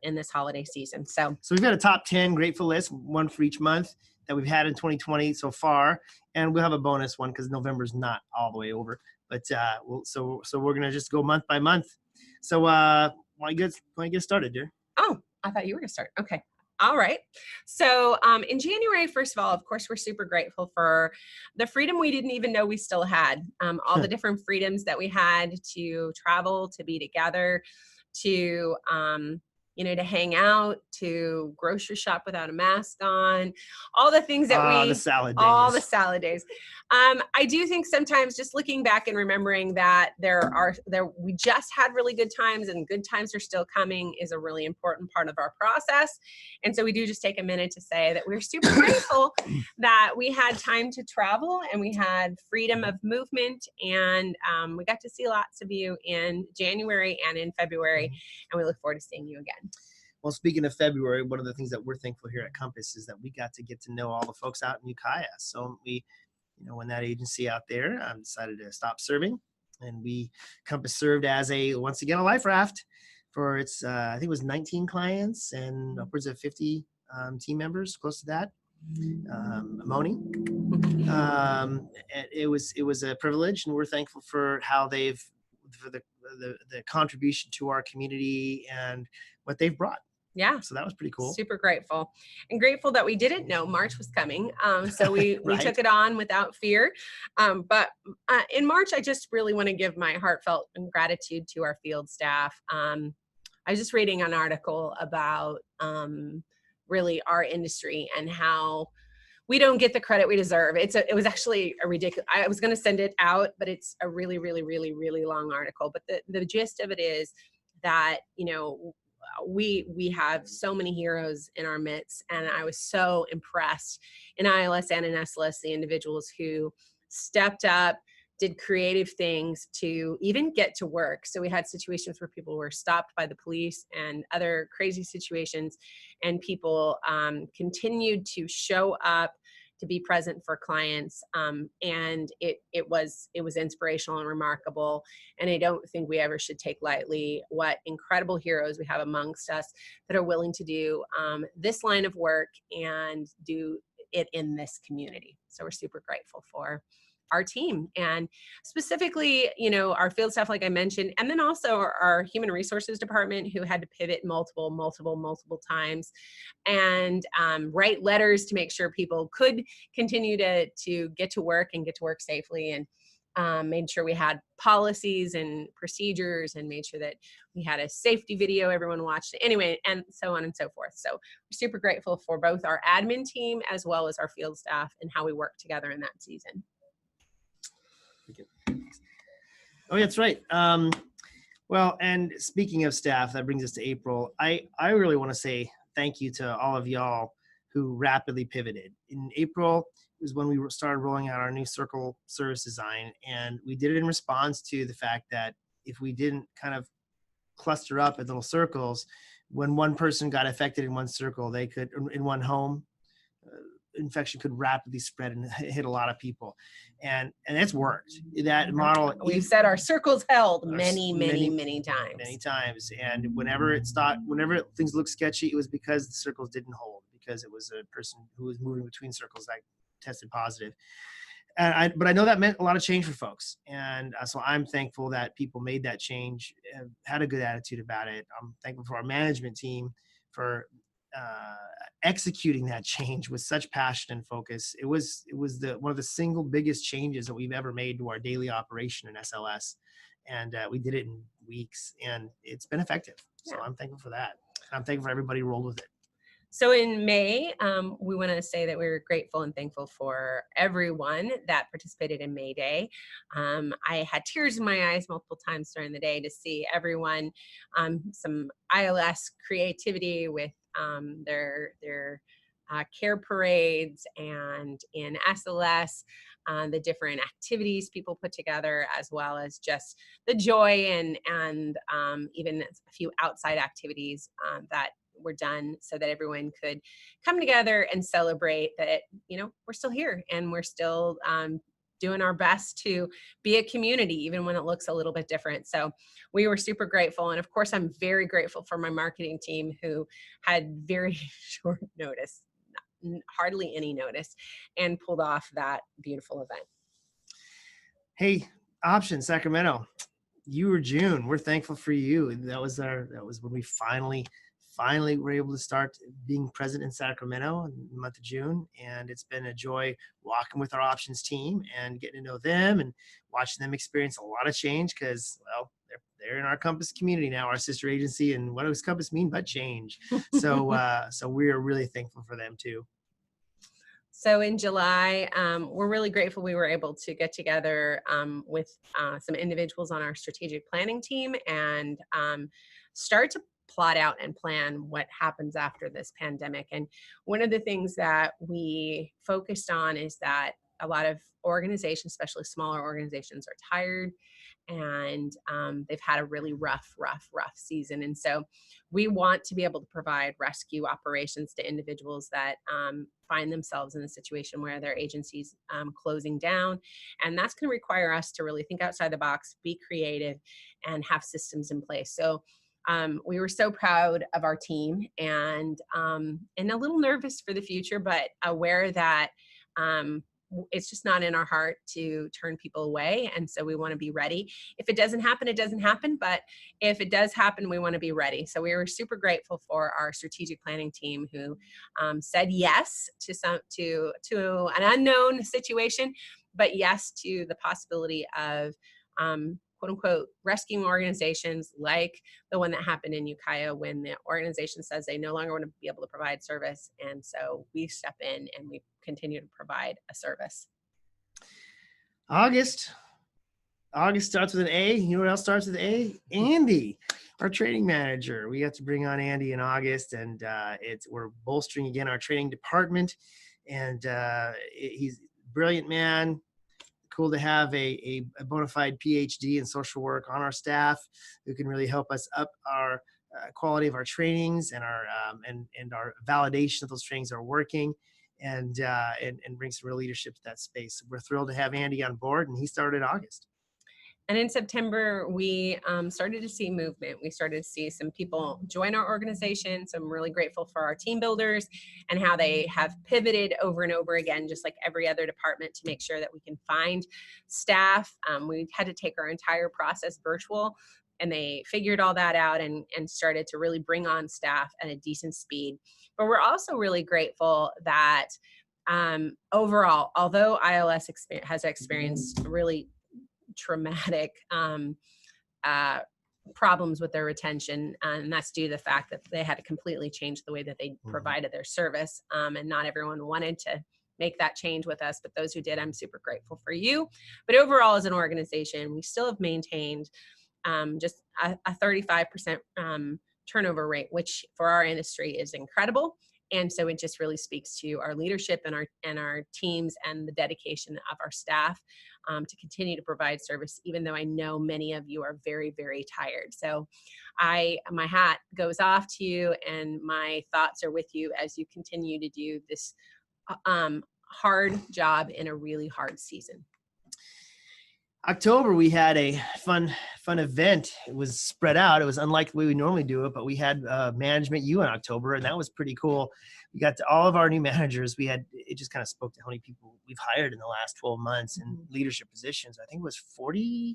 in this holiday season. So we've got a top 10 grateful list, one for each month that we've had in 2020 so far. And we'll have a bonus one because November's not all the way over. But so we're going to just go month by month. So why get started, dear? Oh, I thought you were going to start. Okay. All right. So in January, first of all, of course, we're super grateful for the freedom we didn't even know we still had. All the different freedoms that we had to travel, to be together, to to hang out, to grocery shop without a mask on, all the things that the salad days. All the salad days. I do think sometimes just looking back and remembering that we just had really good times, and good times are still coming, is a really important part of our process. And so we do just take a minute to say that we're super grateful that we had time to travel and we had freedom of movement, and we got to see lots of you in January and in February, and we look forward to seeing you again. Well, speaking of February, one of the things that we're thankful here at Compass is that we got to get to know all the folks out in Ukiah. So when that agency out there decided to stop serving, and Compass served as once again a life raft for its I think it was 19 clients and upwards of 50 team members, close to that. Moni. It was a privilege, and we're thankful for how for the contribution to our community and what they've brought. Yeah. So that was pretty cool. Super grateful, and grateful that we didn't know March was coming. So we took it on without fear. But in March, I just really want to give my heartfelt gratitude to our field staff. I was just reading an article about really our industry and how we don't get the credit we deserve. It was actually a ridiculous, I was going to send it out, but it's a really, really, really, really long article. But the gist of it is that, we have so many heroes in our midst, and I was so impressed in ILS and in SLS, the individuals who stepped up, did creative things to even get to work. So we had situations where people were stopped by the police and other crazy situations, and people continued to show up to be present for clients. And it was inspirational and remarkable. And I don't think we ever should take lightly what incredible heroes we have amongst us that are willing to do this line of work and do it in this community. So we're super grateful for our team, and specifically, our field staff, like I mentioned, and then also our human resources department, who had to pivot multiple times and write letters to make sure people could continue to get to work and get to work safely, and made sure we had policies and procedures, and made sure that we had a safety video everyone watched anyway, and so on and so forth. So we're super grateful for both our admin team as well as our field staff and how we work together in that season. Oh, that's right. Well, and speaking of staff, that brings us to April. I really want to say thank you to all of y'all who rapidly pivoted. In April was when we started rolling out our new circle service design, and we did it in response to the fact that if we didn't kind of cluster up in little circles, when one person got affected in one circle, they could, in one home, infection could rapidly spread and hit a lot of people, and it's worked. That model, we've said our circles held many times, and whenever things looked sketchy, it was because the circles didn't hold, because it was a person who was moving between circles that tested positive. But I know that meant a lot of change for folks, and so I'm thankful that people made that change, had a good attitude about it. I'm thankful for our management team for executing that change with such passion and focus. It was one of the single biggest changes that we've ever made to our daily operation in SLS, and we did it in weeks, and it's been effective. So I'm thankful for that. I'm thankful for everybody who rolled with it. So in May, we want to say that we're grateful and thankful for everyone that participated in May Day. I had tears in my eyes multiple times during the day to see everyone, some ILS creativity with their care parades, and in SLS, the different activities people put together, as well as just the joy and even a few outside activities that were done so that everyone could come together and celebrate that, we're still here and we're still doing our best to be a community, even when it looks a little bit different. So we were super grateful. And of course, I'm very grateful for my marketing team, who had very short notice, hardly any notice, and pulled off that beautiful event. Hey, Options Sacramento, you were June. We're thankful for you. That was when we finally were able to start being present in Sacramento in the month of June. And it's been a joy walking with our Options team and getting to know them and watching them experience a lot of change, because, well, they're in our Compass community now, our sister agency. And what does Compass mean but change? So we are really thankful for them too. So in July, we're really grateful we were able to get together with some individuals on our strategic planning team and start to plot out and plan what happens after this pandemic. And one of the things that we focused on is that a lot of organizations, especially smaller organizations, are tired, and they've had a really rough season. And so we want to be able to provide rescue operations to individuals that find themselves in a situation where their agency's closing down. And that's going to require us to really think outside the box, be creative, and have systems in place. So we were so proud of our team, and a little nervous for the future, but aware that it's just not in our heart to turn people away. And so we want to be ready. If it doesn't happen, it doesn't happen. But if it does happen, we want to be ready. So we were super grateful for our strategic planning team, who said yes to an unknown situation, but yes to the possibility of quote unquote rescuing organizations like the one that happened in Ukiah, when the organization says they no longer want to be able to provide service. And so we step in and we continue to provide a service. August starts with an A. You know what else starts with an A? Andy, our training manager. We got to bring on Andy in August, and we're bolstering again our training department. And he's a brilliant man. Cool to have a bona fide PhD in social work on our staff, who can really help us up our quality of our trainings and our and our validation of those trainings are working, and bring some real leadership to that space. We're thrilled to have Andy on board, and he started in August. And in September, we started to see movement. We started to see some people join our organization. So I'm really grateful for our team builders and how they have pivoted over and over again, just like every other department, to make sure that we can find staff. We had to take our entire process virtual, and they figured all that out and started to really bring on staff at a decent speed. But we're also really grateful that overall, although ILS has experienced really traumatic problems with their retention, and that's due to the fact that they had to completely change the way that they provided their service, and not everyone wanted to make that change with us, but those who did, I'm super grateful for you. But overall, as an organization, we still have maintained just a 35% turnover rate, which for our industry is incredible. And so it just really speaks to our leadership and our teams and the dedication of our staff to continue to provide service, even though I know many of you are very, very tired. So my hat goes off to you, and my thoughts are with you as you continue to do this hard job in a really hard season. October, we had a fun event. It was spread out. It was unlike the way we normally do it, but we had Management U in October, and that was pretty cool. We got to all of our new managers. It just kind of spoke to how many people we've hired in the last 12 months in leadership positions. I think it was 40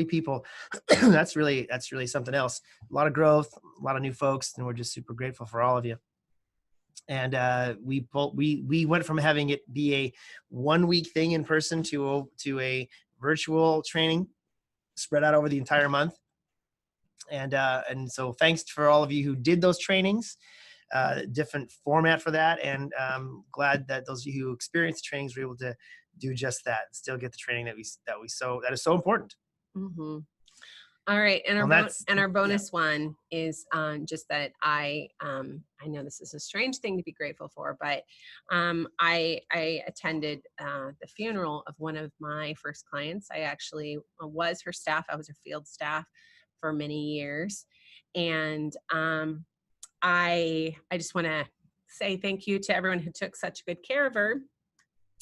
people. That's really something else. A lot of growth, a lot of new folks, and we're just super grateful for all of you. And we went from having it be a 1 week thing in person to a virtual training spread out over the entire month. And so thanks for all of you who did those trainings, different format for that. And glad that those of you who experienced the trainings were able to do just that and still get the training that is so important. Mm-hmm. All right, and our bonus one is just that I know this is a strange thing to be grateful for, but I attended the funeral of one of my first clients. I actually was her staff. I was her field staff for many years, and I just want to say thank you to everyone who took such good care of her.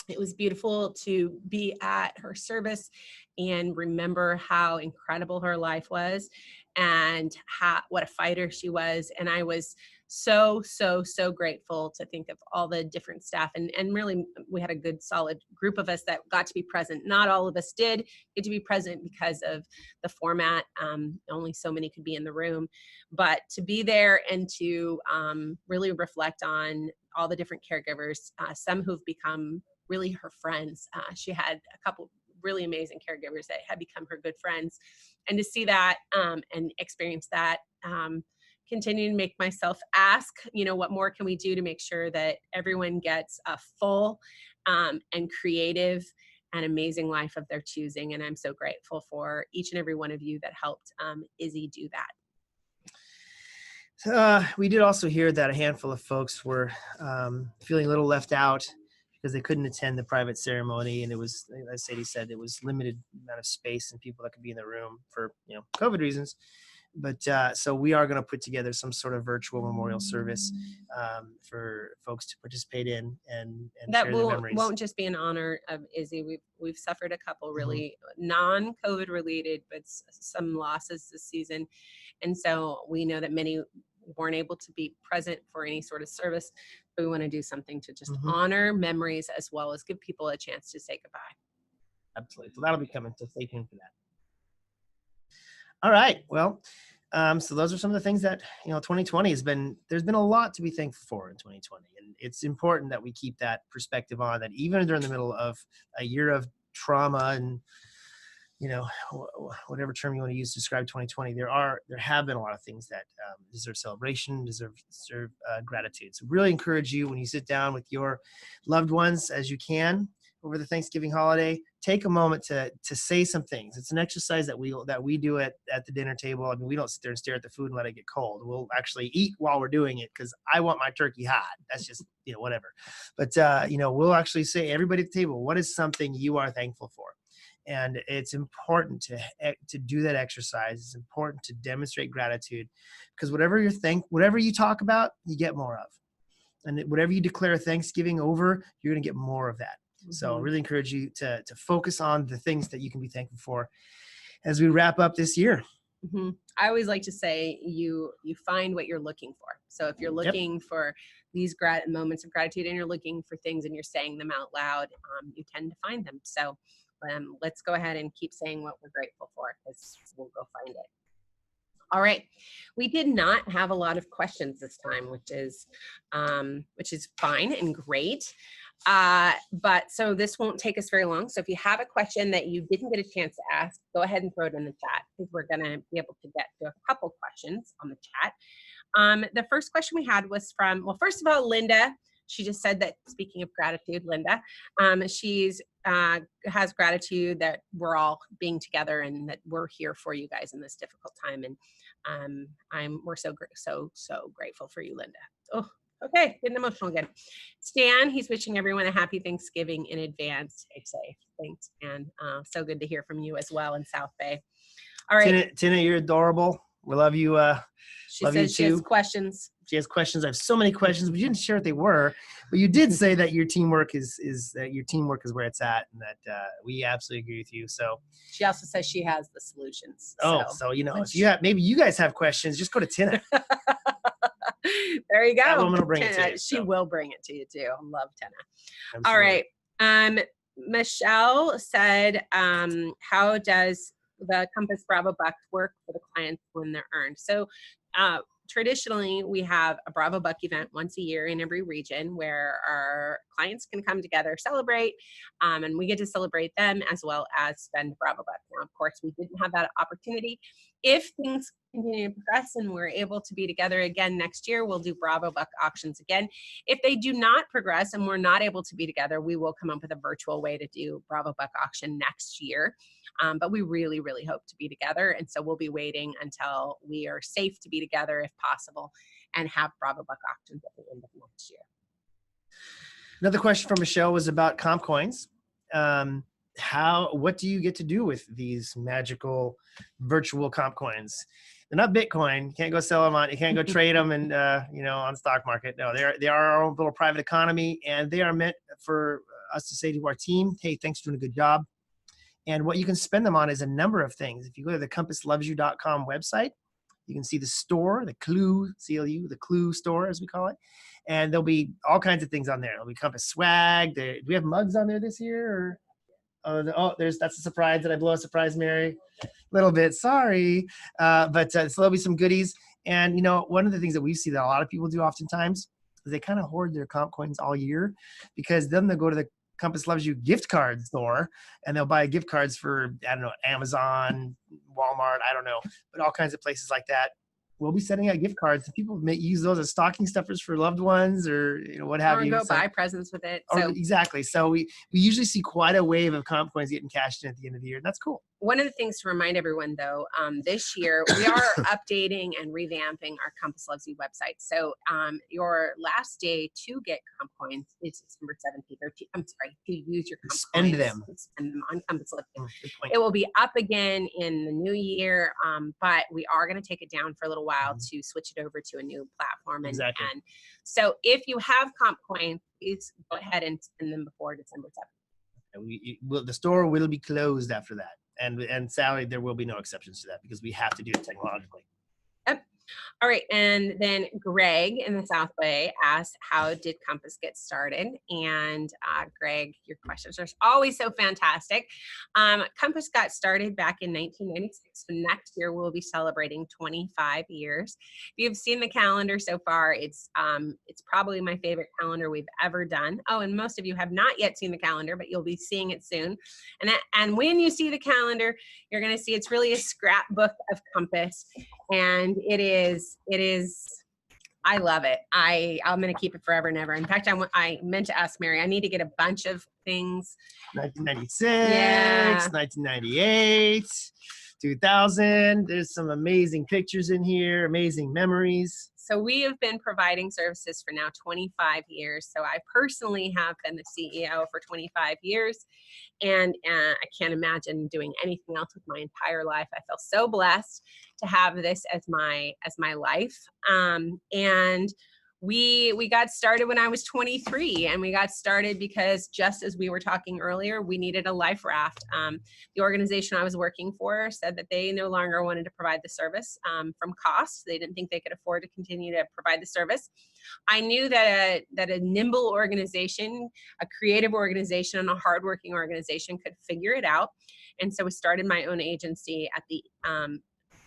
It was beautiful to be at her service and remember how incredible her life was and what a fighter she was. And I was so grateful to think of all the different staff. And really, we had a good, solid group of us that got to be present. Not all of us did get to be present because of the format. Only so many could be in the room. But to be there and to really reflect on all the different caregivers, some who've become really her friends. She had a couple really amazing caregivers that had become her good friends, and to see that and experience that continue to make myself ask, what more can we do to make sure that everyone gets a full and creative and amazing life of their choosing. And I'm so grateful for each and every one of you that helped Izzy do that. We did also hear that a handful of folks were feeling a little left out because they couldn't attend the private ceremony, and it was, as Sadie said, it was limited amount of space and people that could be in the room for COVID reasons. But so we are going to put together some sort of virtual memorial service for folks to participate in and that share their memories. Won't just be in honor of Izzy. We've suffered a couple really non-COVID related, but some losses this season, and so we know that many weren't able to be present for any sort of service. But we want to do something to just honor memories as well as give people a chance to say goodbye. Absolutely. So that'll be coming. So stay tuned for that. All right. Well, so those are some of the things that 2020 there's been a lot to be thankful for in 2020, and it's important that we keep that perspective on that even during the middle of a year of trauma and whatever term you want to use to describe 2020, there have been a lot of things that deserve celebration, deserve gratitude. So really encourage you, when you sit down with your loved ones as you can over the Thanksgiving holiday, take a moment to say some things. It's an exercise that we do at the dinner table. I mean, we don't sit there and stare at the food and let it get cold. We'll actually eat while we're doing it because I want my turkey hot. That's just whatever. But we'll actually say, everybody at the table, what is something you are thankful for? And it's important to do that exercise. It's important to demonstrate gratitude, because whatever you talk about, you get more of. And whatever you declare Thanksgiving over, you're going to get more of that. So really encourage you to focus on the things that you can be thankful for as we wrap up this year. I always like to say you find what you're looking for. So if you're looking for these moments of gratitude and you're looking for things and you're saying them out loud, you tend to find them. So let's go ahead and keep saying what we're grateful for, because we'll go find it. All right. We did not have a lot of questions this time, which is fine and great. But so this won't take us very long. So if you have a question that you didn't get a chance to ask, go ahead and throw it in the chat, because we're going to be able to get to a couple questions on the chat. The first question we had was from, well, first of all, Linda. She just said that, speaking of gratitude, Linda, she's has gratitude that we're all being together and that we're here for you guys in this difficult time. And we're so grateful for you, Linda. Oh, okay, getting emotional again. Stan, he's wishing everyone a happy Thanksgiving in advance. Stay safe. Thanks, Stan. So good to hear from you as well in South Bay. All right, Tina, you're adorable. We love you. She says she has questions. She has questions. I have so many questions, but you didn't share what they were. But you did say that your teamwork is where it's at, and that we absolutely agree with you. So she also says she has the solutions. So if you have, maybe you guys have questions, just go to Tina. There you go. That woman will bring it to you. She will bring it to you too. I love Tina. All right. Michelle said, how does the Compass Bravo Bucks work for the clients when they're earned? So traditionally, we have a Bravo Buck event once a year in every region where our clients can come together, celebrate, and we get to celebrate them as well as spend Bravo Buck. Now, of course, we didn't have that opportunity. If things continue to progress and we're able to be together again next year, we'll do Bravo Buck auctions again. If they do not progress and we're not able to be together, we will come up with a virtual way to do Bravo Buck auction next year. But we really, really hope to be together. And so we'll be waiting until we are safe to be together if possible and have Bravo Buck auctions at the end of next year. Another question from Michelle was about comp coins. What do you get to do with these magical virtual comp coins? They're not Bitcoin. You can't go sell them on, you can't go trade them and, on the stock market. No, they are our own little private economy, and they are meant for us to say to our team, hey, thanks for doing a good job. And what you can spend them on is a number of things. If you go to the compasslovesyou.com website, you can see the store, the Clue, CLU, the Clue store, as we call it. And there'll be all kinds of things on there. There'll be Compass swag. Do we have mugs on there this year? That's a surprise. Did I blow a surprise, Mary? A little bit, sorry. But so there'll be some goodies. And, one of the things that we see that a lot of people do oftentimes is they kind of hoard their comp coins all year, because then they'll go to the Compass Loves You gift card store and they'll buy gift cards for, I don't know, Amazon, Walmart, I don't know, but all kinds of places like that. We'll be sending out gift cards. People may use those as stocking stuffers for loved ones, or what have you. Or go buy presents with it. Exactly. So we usually see quite a wave of comp coins getting cashed in at the end of the year. And that's cool. One of the things to remind everyone, though, this year we are updating and revamping our Compass Loves You website. So your last day to get comp coins is December 17th. To use your comp coins. Spend them on Compass Loves You. It will be up again in the new year, but we are going to take it down for a little while to switch it over to a new platform. Exactly. And so if you have comp coins, please go ahead and spend them before December 7th. The store will be closed after that. And Sally, there will be no exceptions to that, because we have to do it technologically. Yep. All right. And then Greg in the South Bay asked, how did Compass get started? And Greg, your questions are always so fantastic. Compass got started back in 1996. So next year we'll be celebrating 25 years. If you've seen the calendar so far, it's probably my favorite calendar we've ever done. Oh, and most of you have not yet seen the calendar, but you'll be seeing it soon. And when you see the calendar, you're going to see it's really a scrapbook of Compass. And it is, I love it. I'm going to keep it forever and ever. In fact, I meant to ask Mary, I need to get a bunch of things. 1996, 1998, 2000. There's some amazing pictures in here, amazing memories. So we have been providing services for now 25 years. So I personally have been the CEO for 25 years. And I can't imagine doing anything else with my entire life. I feel so blessed to have this as my life. And We got started when I was 23, and we got started because, just as we were talking earlier, we needed a life raft. The organization I was working for said that they no longer wanted to provide the service from cost. They didn't think they could afford to continue to provide the service. I knew that a nimble organization, a creative organization, and a hardworking organization could figure it out. And so we started my own agency at the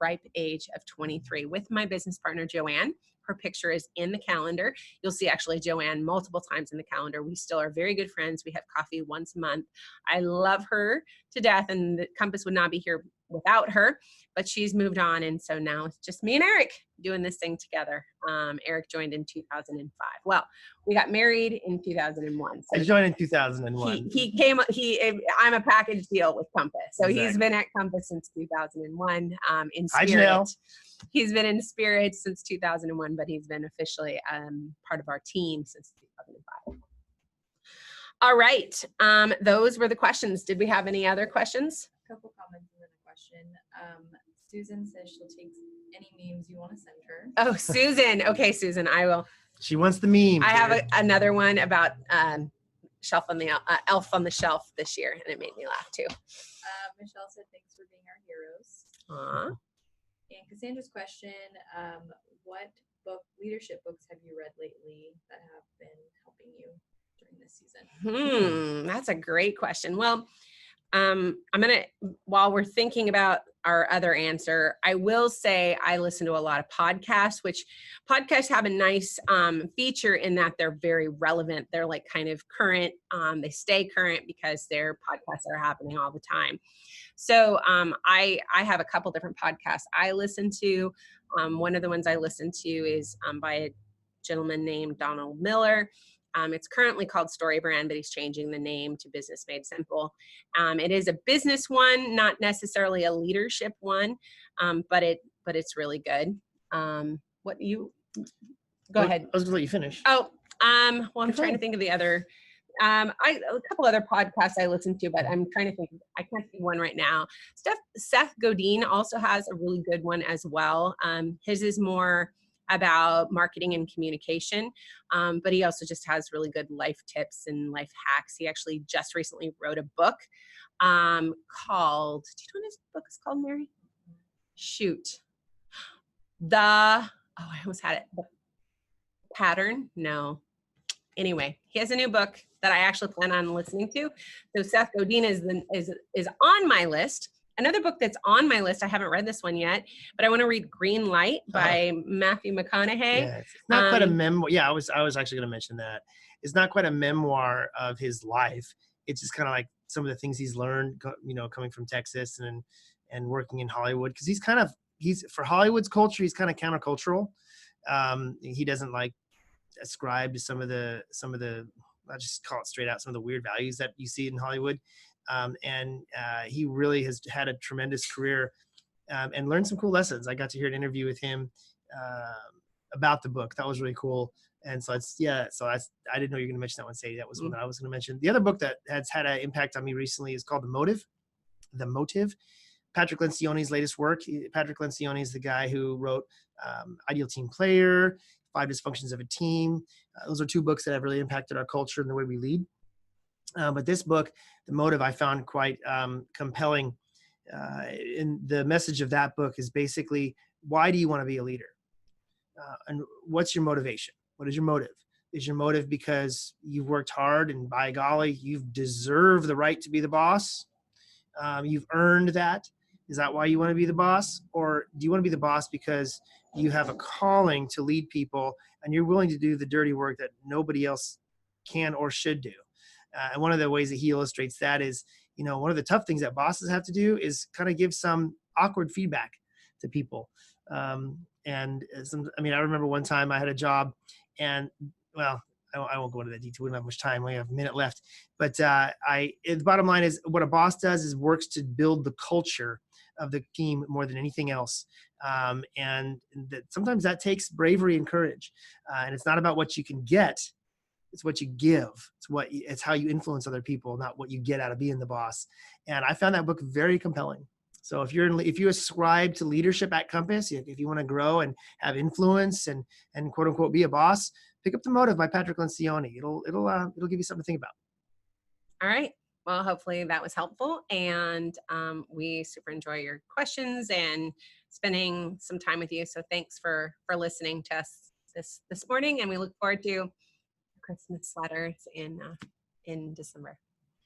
ripe age of 23 with my business partner, Joanne. Her picture is in the calendar. You'll see actually Joanne multiple times in the calendar. We still are very good friends. We have coffee once a month. I love her to death, and the Compass would not be here without her, but she's moved on. And so now it's just me and Eric doing this thing together. Eric joined in 2005. Well, we got married in 2001. So I joined in 2001. I'm a package deal with Compass. So Exactly. He's been at Compass since 2001 in Hi, spirit. Janelle. He's been in spirit since 2001, but he's been officially part of our team since 2005. All right. Those were the questions. Did we have any other questions? A couple comments and then a question. Susan says she'll take any memes you want to send her. Oh, Susan. Okay, Susan, I will. She wants the meme. I have another one about Elf on the Shelf this year, and it made me laugh too. Michelle said, thanks for being our heroes. Aww. And Cassandra's question, what leadership books have you read lately that have been helping you during this season? That's a great question. Well, while we're thinking about our other answer, I will say I listen to a lot of podcasts, which podcasts have a nice feature in that they're very relevant. They're like kind of current. They stay current because their podcasts are happening all the time. So I have a couple different podcasts I listen to. One of the ones I listen to is by a gentleman named Donald Miller. It's currently called StoryBrand, but he's changing the name to Business Made Simple. It is a business one, not necessarily a leadership one, but it's really good. Go ahead. I was gonna let you finish. Oh, well, I'm trying to think of the other. A couple other podcasts I listen to, but I'm trying to think. I can't think of one right now. Seth Godin also has a really good one as well. His is more about marketing and communication, but he also just has really good life tips and life hacks. He actually just recently wrote a book called, do you know what his book is called, Mary? Shoot. I almost had it. The Pattern? No. Anyway, he has a new book that I actually plan on listening to. So Seth Godin is on my list. Another book that's on my list, I haven't read this one yet, but I want to read Green Light by Matthew McConaughey. Yeah, it's not quite a memoir. Yeah, I was actually going to mention that. It's not quite a memoir of his life. It's just kind of like some of the things he's learned, coming from Texas and working in Hollywood. Because he's for Hollywood's culture, he's kind of countercultural. He doesn't like ascribe to some of the I'll just call it straight out, some of the weird values that you see in Hollywood. He really has had a tremendous career and learned some cool lessons. I got to hear an interview with him about the book. That was really cool. And so I didn't know you were going to mention that one, Sadie. That was one that I was going to mention. The other book that has had an impact on me recently is called The Motive. Patrick Lencioni's latest work. Patrick Lencioni is the guy who wrote Ideal Team Player, 5 Dysfunctions of a Team. Those are 2 books that have really impacted our culture and the way we lead. But this book, The Motive, I found quite compelling. And the message of that book is basically, why do you want to be a leader? And what's your motivation? What is your motive? Is your motive because you've worked hard and by golly, you've deserved the right to be the boss? You've earned that. Is that why you want to be the boss? Or do you want to be the boss because you have a calling to lead people and you're willing to do the dirty work that nobody else can or should do? And one of the ways that he illustrates that is, one of the tough things that bosses have to do is kind of give some awkward feedback to people. I remember one time I had a job and, well, I won't go into that detail. We don't have much time. We have a minute left. But the bottom line is what a boss does is works to build the culture of the team more than anything else. And sometimes that takes bravery and courage. And it's not about what you can get. It's what you give. It's how you influence other people, not what you get out of being the boss. And I found that book very compelling. So if you ascribe to leadership at Compass, if you want to grow and have influence and quote unquote be a boss, pick up The Motive by Patrick Lencioni. It'll give you something to think about. All right. Well, hopefully that was helpful, and we super enjoy your questions and spending some time with you. So thanks for listening to us this morning, and we look forward to Christmas letters in December.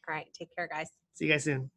All right. Take care, guys. See you guys soon.